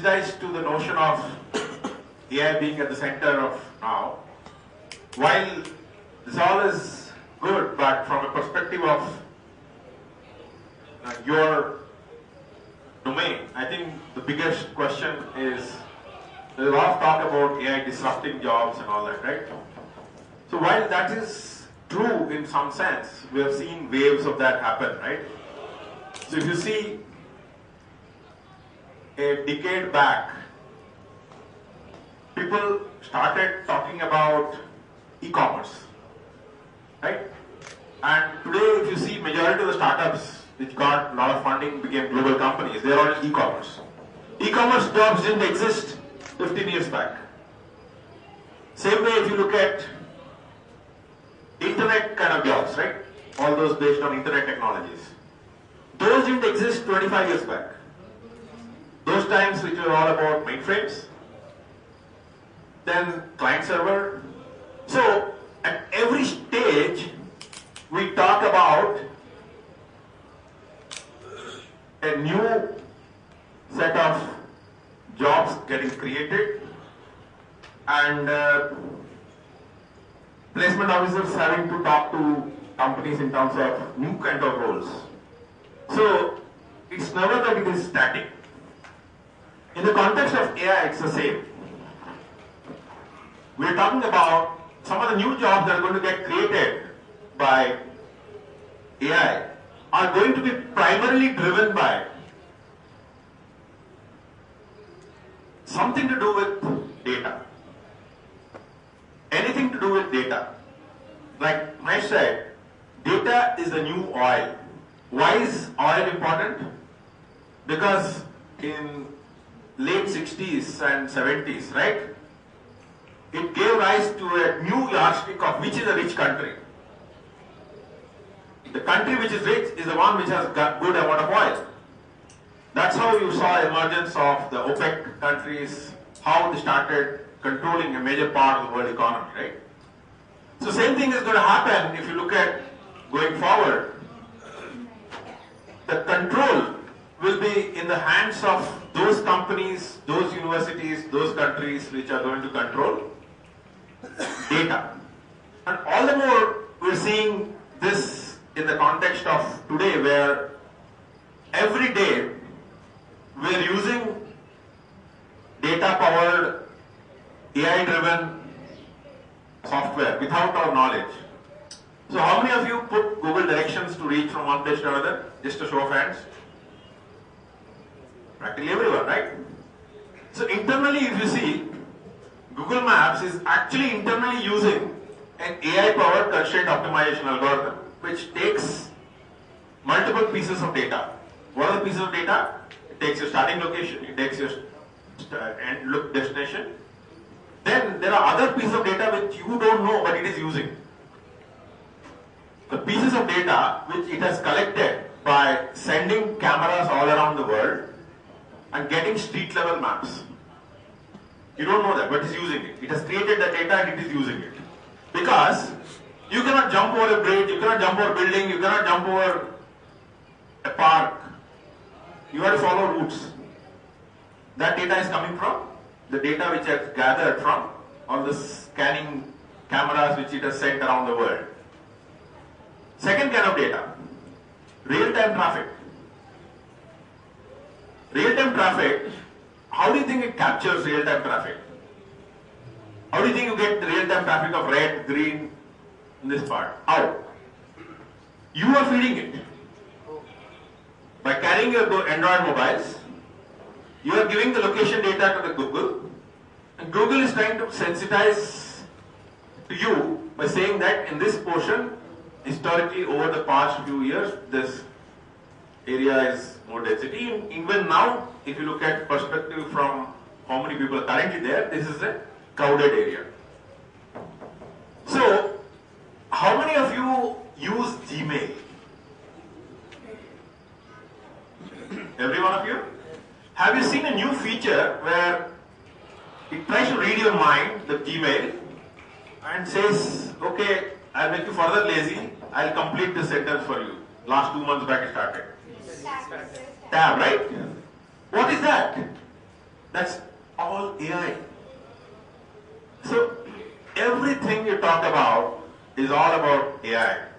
sensitized to the notion of AI being at the center of now. While this all is good, but from a perspective of your domain, I think the biggest question is, there's a lot of talk about AI disrupting jobs and all that, right? So while that is true in some sense, we have seen waves of that happen, right? So if you see a decade back, people started talking about e-commerce, right? And today, if you see, majority of the startups which got a lot of funding became global companies. They're all e-commerce. E-commerce jobs didn't exist 15 years back. Same way, if you look at internet kind of jobs, right? All those based on internet technologies. Those didn't exist 25 years back. Those times which were all about mainframes, then client server. So at every stage, we talk about a new set of jobs getting created and placement officers having to talk to companies in terms of new kind of roles. So it's never that it is static. In the context of AI, it's the same. We're talking about some of the new jobs that are going to get created by AI are going to be primarily driven by something to do with data. Anything to do with data. Like Mahesh said, data is the new oil. Why is oil important? Because in late 60s and 70s, right? It gave rise to a new yardstick of which is a rich country. The country which is rich is the one which has got good amount of oil. That's how you saw emergence of the OPEC countries, how they started controlling a major part of the world economy, right? So same thing is going to happen if you look at going forward. The control will be in the hands of those companies, those universities, those countries which are going to control data. And all the more we're seeing this in the context of today, where every day we're using data-powered, AI-driven software without our knowledge. So how many of you put Google directions to reach from one place to another? Just a show of hands. Practically everyone, right? So internally, if you see, Google Maps is actually internally using an AI-powered constraint optimization algorithm, which takes multiple pieces of data. What are the pieces of data? It takes your starting location, it takes your end look destination. Then there are other pieces of data which you don't know, but it is using. The pieces of data which it has collected by sending cameras all around the world and getting street level maps. You don't know that, but it's using it. It has created the data and it is using it. Because you cannot jump over a bridge, you cannot jump over a building, you cannot jump over a park. You have to follow routes. That data is coming from the data which has gathered from all the scanning cameras which it has sent around the world. Second kind of data, real-time traffic. Real-time traffic, how do you think it captures real-time traffic? How do you think you get the real-time traffic of red, green in this part? How? You are feeding it. By carrying your Android mobiles, you are giving the location data to the Google, and Google is trying to sensitize to you by saying that in this portion, historically over the past few years, this area is more density. And even now, if you look at perspective from how many people are currently there, this is a crowded area. So, how many of you use Gmail? Every one of you? Have you seen a new feature where it tries to read your mind, the Gmail, and says, okay, I'll make you further lazy, I'll complete this sentence for you. Last 2 months back it started. Tab, right? What is that? That's all AI. So everything you talk about is all about AI.